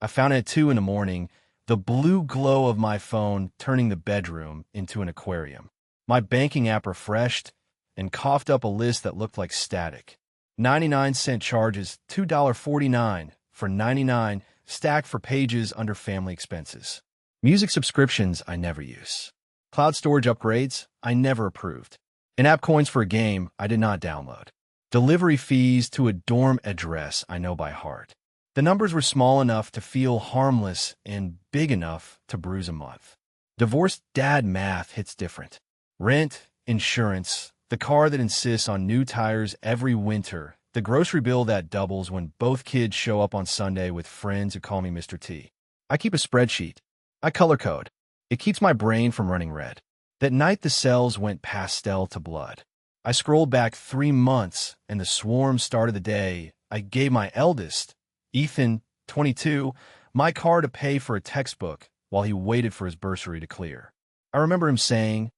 I found it at 2 in the morning, the blue glow of my phone turning the bedroom into an aquarium. My banking app refreshed and coughed up a list that looked like static. 99-cent charges, $2.49 for 99, stacked for pages under family expenses. Music subscriptions I never use. Cloud storage upgrades I never approved. In-app coins for a game I did not download. Delivery fees to a dorm address I know by heart. The numbers were small enough to feel harmless and big enough to bruise a month. Divorced dad math hits different. Rent, insurance, the car that insists on new tires every winter, the grocery bill that doubles when both kids show up on Sunday with friends who call me Mr. T. I keep a spreadsheet. I color code. It keeps my brain from running red. That night the cells went pastel to blood. I scrolled back 3 months, and the swarm started the day I gave my eldest, Ethan, 22, my car to pay for a textbook while he waited for his bursary to clear. I remember him saying,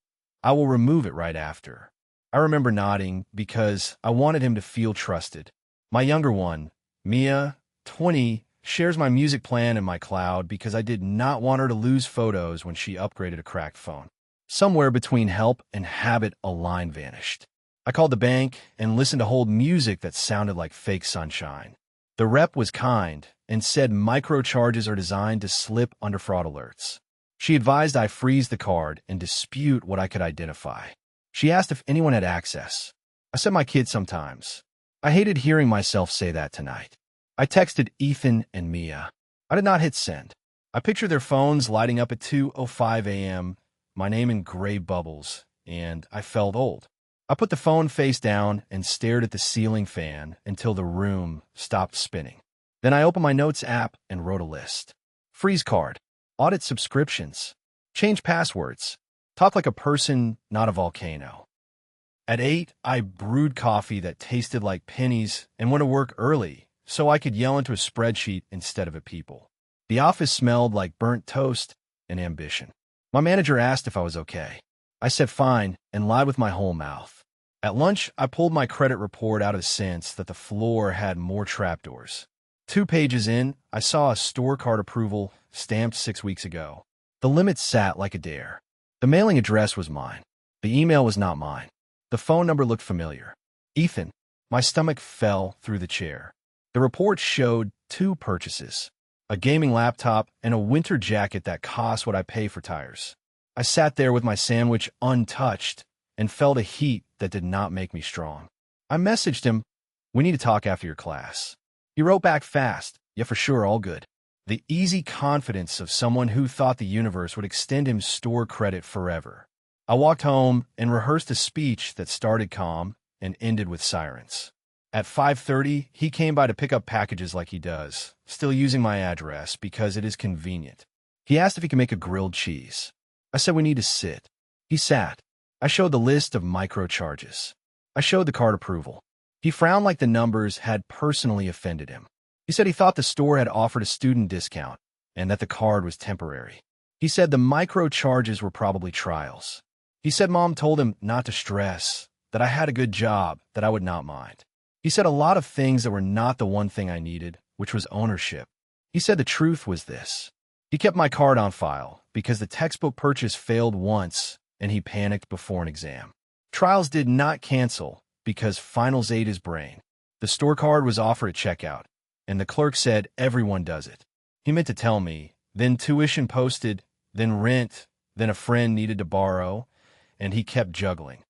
"I will remove it right after." I remember nodding because I wanted him to feel trusted. My younger one, Mia, 20, shares my music plan in my cloud because I did not want her to lose photos when she upgraded a cracked phone. Somewhere between help and habit, a line vanished. I called the bank and listened to hold music that sounded like fake sunshine. The rep was kind and said microcharges are designed to slip under fraud alerts. She advised I freeze the card and dispute what I could identify. She asked if anyone had access. I said my kids sometimes. I hated hearing myself say that tonight. I texted Ethan and Mia. I did not hit send. I pictured their phones lighting up at 2:05 a.m., my name in gray bubbles, and I felt old. I put the phone face down and stared at the ceiling fan until the room stopped spinning. Then I opened my notes app and wrote a list. Freeze card. Audit subscriptions. Change passwords. Talk like a person, not a volcano. At 8, I brewed coffee that tasted like pennies and went to work early so I could yell into a spreadsheet instead of at people. The office smelled like burnt toast and ambition. My manager asked if I was okay. I said fine and lied with my whole mouth. At lunch, I pulled my credit report out of the sense that the floor had more trapdoors. 2 pages in, I saw a store card approval stamped 6 weeks ago. The limit sat like a dare. The mailing address was mine. The email was not mine. The phone number looked familiar. Ethan. My stomach fell through the chair. The report showed 2 purchases, a gaming laptop and a winter jacket that cost what I pay for tires. I sat there with my sandwich untouched and felt a heat that did not make me strong. I messaged him, "We need to talk after your class." He wrote back fast, "Yeah, for sure, all good." The easy confidence of someone who thought the universe would extend him store credit forever. I walked home and rehearsed a speech that started calm and ended with sirens. At 5:30, he came by to pick up packages like he does, still using my address because it is convenient. He asked if he could make a grilled cheese. I said we need to sit. He sat. I showed the list of microcharges. I showed the card approval. He frowned like the numbers had personally offended him. He said he thought the store had offered a student discount and that the card was temporary. He said the microcharges were probably trials. He said Mom told him not to stress, that I had a good job, that I would not mind. He said a lot of things that were not the one thing I needed, which was ownership. He said the truth was this. He kept my card on file because the textbook purchase failed once and he panicked before an exam. Trials did not cancel because finals ate his brain. The store card was offered at checkout, and the clerk said everyone does it. He meant to tell me, then tuition posted, then rent, then a friend needed to borrow, and he kept juggling.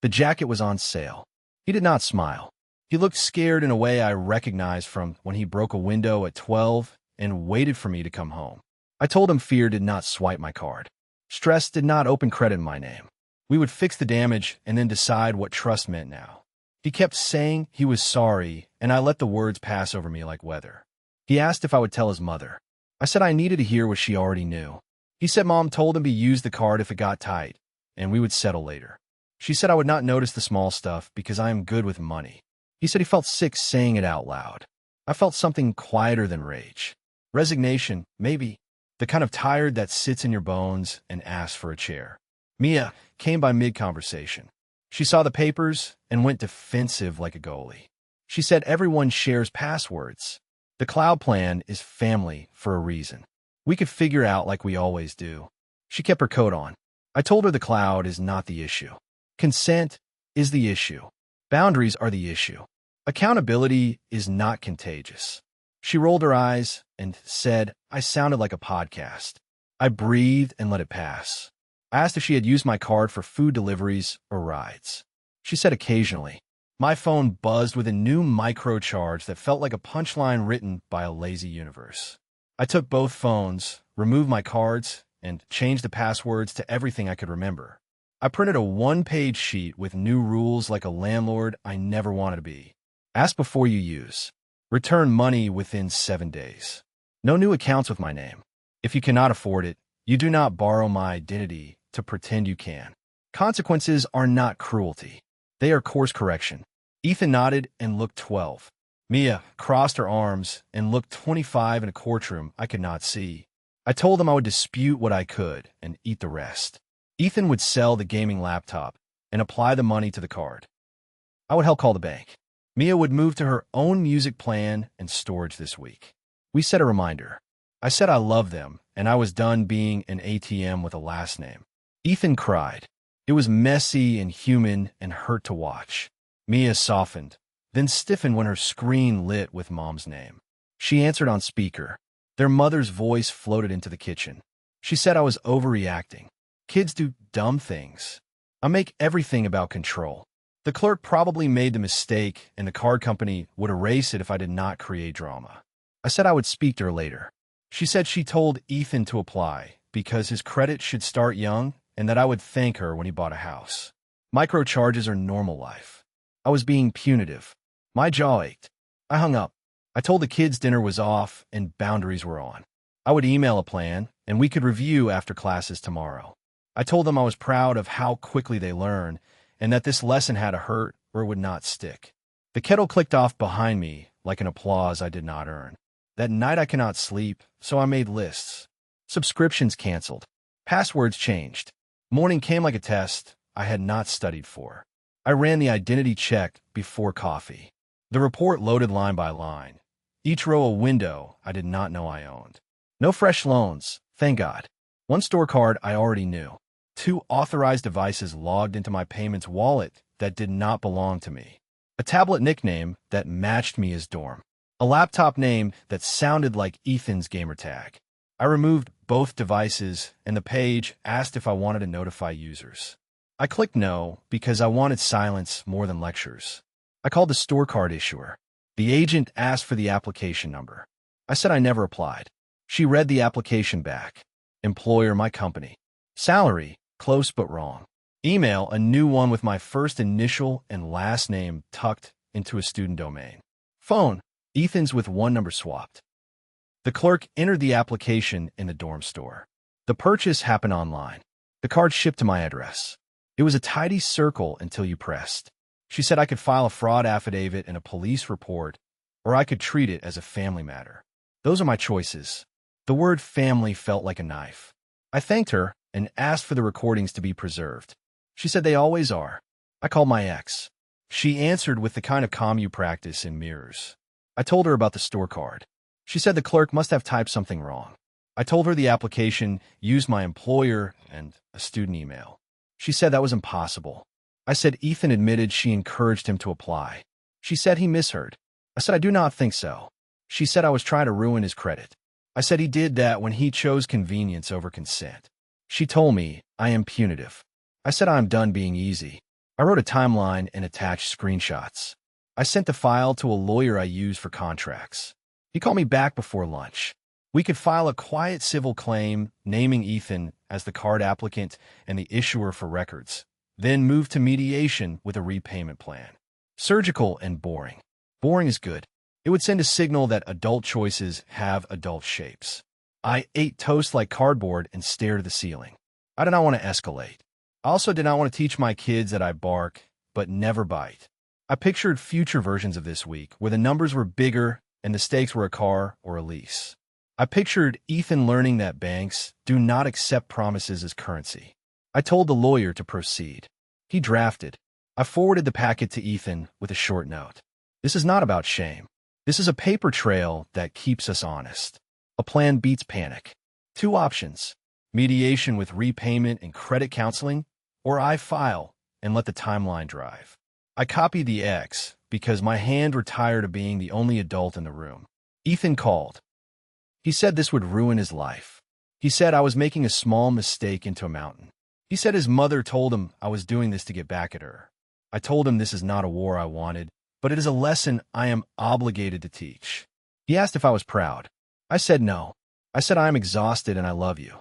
The jacket was on sale. He did not smile. He looked scared in a way I recognized from when he broke a window at 12 and waited for me to come home. I told him fear did not swipe my card. Stress did not open credit in my name. We would fix the damage and then decide what trust meant now. He kept saying he was sorry, and I let the words pass over me like weather. He asked if I would tell his mother. I said I needed to hear what she already knew. He said Mom told him to use the card if it got tight, and we would settle later. She said I would not notice the small stuff because I am good with money. He said he felt sick saying it out loud. I felt something quieter than rage. Resignation, maybe. The kind of tired that sits in your bones and asks for a chair. Mia came by mid-conversation. She saw the papers and went defensive like a goalie. She said everyone shares passwords. The cloud plan is family for a reason. We could figure out like we always do. She kept her coat on. I told her the cloud is not the issue. Consent is the issue. Boundaries are the issue. Accountability is not contagious. She rolled her eyes and said I sounded like a podcast. I breathed and let it pass. I asked if she had used my card for food deliveries or rides. She said occasionally. My phone buzzed with a new microcharge that felt like a punchline written by a lazy universe. I took both phones, removed my cards, and changed the passwords to everything I could remember. I printed a one-page sheet with new rules like a landlord I never wanted to be. Ask before you use. Return money within 7 days. No new accounts with my name. If you cannot afford it, you do not borrow my identity to pretend you can. Consequences are not cruelty. They are course correction. Ethan nodded and looked 12. Mia crossed her arms and looked 25 in a courtroom I could not see. I told them I would dispute what I could and eat the rest. Ethan would sell the gaming laptop and apply the money to the card. I would help call the bank. Mia would move to her own music plan and storage this week. We set a reminder. I said I loved them, and I was done being an ATM with a last name. Ethan cried. It was messy and human and hurt to watch. Mia softened, then stiffened when her screen lit with Mom's name. She answered on speaker. Their mother's voice floated into the kitchen. She said I was overreacting. Kids do dumb things. I make everything about control. The clerk probably made the mistake, and the card company would erase it if I did not create drama. I said I would speak to her later. She said she told Ethan to apply because his credit should start young and that I would thank her when he bought a house. Microcharges are normal life. I was being punitive. My jaw ached. I hung up. I told the kids dinner was off and boundaries were on. I would email a plan, and we could review after classes tomorrow. I told them I was proud of how quickly they learn and that this lesson had to hurt or it would not stick. The kettle clicked off behind me like an applause I did not earn. That night I cannot sleep, so I made lists. Subscriptions canceled. Passwords changed. Morning came like a test I had not studied for. I ran the identity check before coffee. The report loaded line by line. Each row a window I did not know I owned. No fresh loans, thank God. One store card I already knew. 2 authorized devices logged into my payments wallet that did not belong to me. A tablet nickname that matched me as dorm. A laptop name that sounded like Ethan's gamertag. I removed both devices, and the page asked if I wanted to notify users. I clicked no because I wanted silence more than lectures. I called the store card issuer. The agent asked for the application number. I said I never applied. She read the application back. Employer, my company. Salary, close but wrong. Email, a new one with my first initial and last name tucked into a student domain. Phone, Ethan's with one number swapped. The clerk entered the application in the dorm store. The purchase happened online. The card shipped to my address. It was a tidy circle until you pressed. She said I could file a fraud affidavit and a police report, or I could treat it as a family matter. Those are my choices. The word family felt like a knife. I thanked her and asked for the recordings to be preserved. She said they always are. I called my ex. She answered with the kind of calm you practice in mirrors. I told her about the store card. She said the clerk must have typed something wrong. I told her the application used my employer and a student email. She said that was impossible. I said Ethan admitted she encouraged him to apply. She said he misheard. I said I do not think so. She said I was trying to ruin his credit. I said he did that when he chose convenience over consent. She told me I am punitive. I said I am done being easy. I wrote a timeline and attached screenshots. I sent the file to a lawyer I use for contracts. He called me back before lunch. We could file a quiet civil claim naming Ethan as the card applicant and the issuer for records, then move to mediation with a repayment plan. Surgical and boring. Boring is good. It would send a signal that adult choices have adult shapes. I ate toast like cardboard and stared at the ceiling. I did not want to escalate. I also did not want to teach my kids that I bark, but never bite. I pictured future versions of this week where the numbers were bigger and the stakes were a car or a lease. I pictured Ethan learning that banks do not accept promises as currency. I told the lawyer to proceed. He drafted. I forwarded the packet to Ethan with a short note. This is not about shame. This is a paper trail that keeps us honest. A plan beats panic. Two options: mediation with repayment and credit counseling, or I file and let the timeline drive. I copied the X because my hand were tired of being the only adult in the room. Ethan called. He said this would ruin his life. He said I was making a small mistake into a mountain. He said his mother told him I was doing this to get back at her. I told him this is not a war I wanted, but it is a lesson I am obligated to teach. He asked if I was proud. I said no. I said I am exhausted and I love you.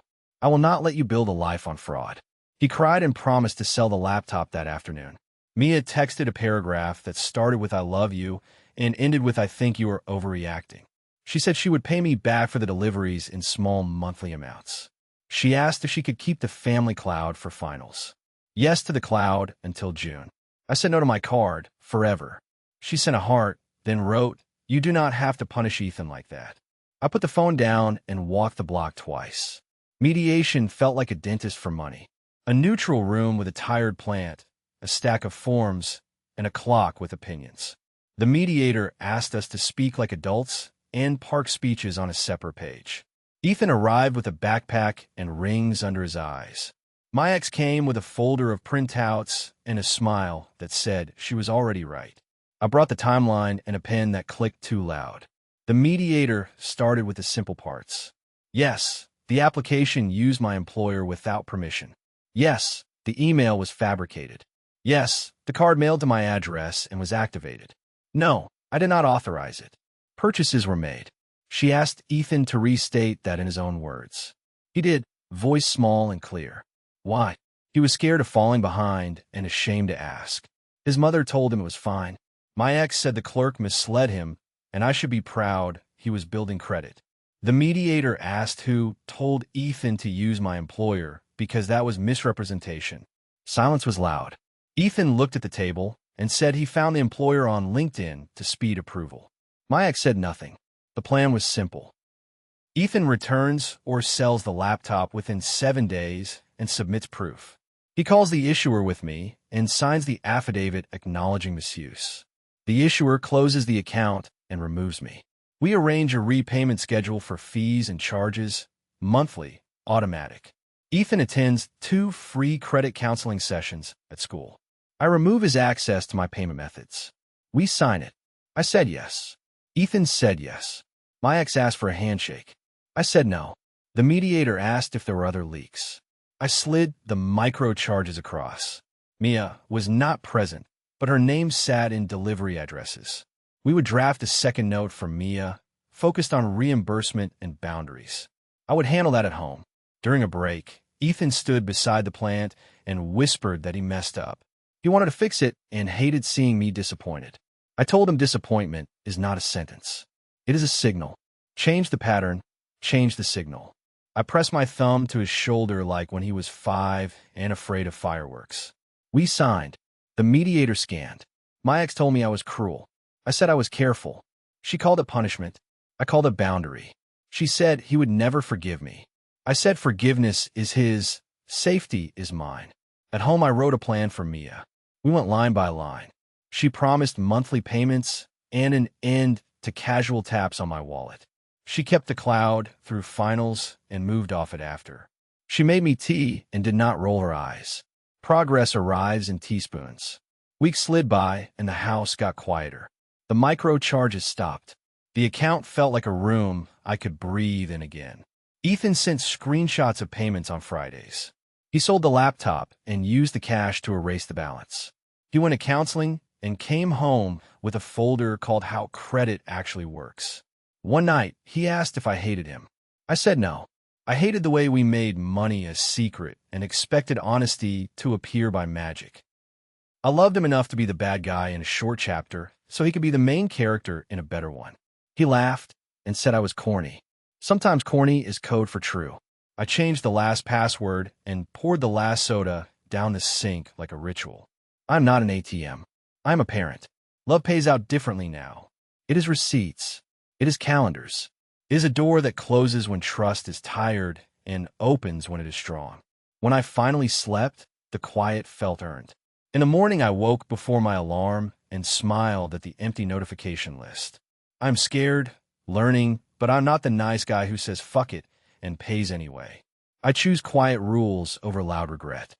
I will not let you build a life on fraud. He cried and promised to sell the laptop that afternoon. Mia texted a paragraph that started with I love you and ended with I think you are overreacting. She said she would pay me back for the deliveries in small monthly amounts. She asked if she could keep the family cloud for finals. Yes to the cloud until June. I said no to my card, forever. She sent a heart, then wrote, "You do not have to punish Ethan like that." I put the phone down and walked the block twice. Mediation felt like a dentist for money. A neutral room with a tired plant, a stack of forms, and a clock with opinions. The mediator asked us to speak like adults and park speeches on a separate page. Ethan arrived with a backpack and rings under his eyes. My ex came with a folder of printouts and a smile that said she was already right. I brought the timeline and a pen that clicked too loud. The mediator started with the simple parts. Yes, the application used my employer without permission. Yes, the email was fabricated. Yes, the card mailed to my address and was activated. No, I did not authorize it. Purchases were made. She asked Ethan to restate that in his own words. He did, voice small and clear. Why? He was scared of falling behind and ashamed to ask. His mother told him it was fine. My ex said the clerk misled him, and I should be proud he was building credit. The mediator asked who told Ethan to use my employer because that was misrepresentation. Silence was loud. Ethan looked at the table and said he found the employer on LinkedIn to speed approval. My ex said nothing. The plan was simple. Ethan returns or sells the laptop within 7 days and submits proof. He calls the issuer with me and signs the affidavit acknowledging misuse. The issuer closes the account and removes me. We arrange a repayment schedule for fees and charges, monthly, automatic. Ethan attends 2 free credit counseling sessions at school. I remove his access to my payment methods. We sign it. I said yes. Ethan said yes. My ex asked for a handshake. I said no. The mediator asked if there were other leaks. I slid the micro charges across. Mia was not present, but her name sat in delivery addresses. We would draft a second note for Mia, focused on reimbursement and boundaries. I would handle that at home. During a break, Ethan stood beside the plant and whispered that he messed up. He wanted to fix it and hated seeing me disappointed. I told him disappointment is not a sentence. It is a signal. Change the pattern, change the signal. I pressed my thumb to his shoulder like when he was 5 and afraid of fireworks. We signed. The mediator scanned. My ex told me I was cruel. I said I was careful. She called it punishment. I called it boundary. She said he would never forgive me. I said forgiveness is his, safety is mine. At home I wrote a plan for Mia. We went line by line. She promised monthly payments and an end to casual taps on my wallet. She kept the cloud through finals and moved off it after. She made me tea and did not roll her eyes. Progress arrives in teaspoons. Weeks slid by and the house got quieter. The micro charges stopped. The account felt like a room I could breathe in again. Ethan sent screenshots of payments on Fridays. He sold the laptop and used the cash to erase the balance. He went to counseling and came home with a folder called How Credit Actually Works. One night, he asked if I hated him. I said no. I hated the way we made money a secret and expected honesty to appear by magic. I loved him enough to be the bad guy in a short chapter so he could be the main character in a better one. He laughed and said I was corny. Sometimes corny is code for true. I changed the last password and poured the last soda down the sink like a ritual. I'm not an ATM. I'm a parent. Love pays out differently now. It is receipts. It is calendars. It is a door that closes when trust is tired and opens when it is strong. When I finally slept, the quiet felt earned. In the morning, I woke before my alarm and smiled at the empty notification list. I'm scared, learning, but I'm not the nice guy who says fuck it and pays anyway. I choose quiet rules over loud regret.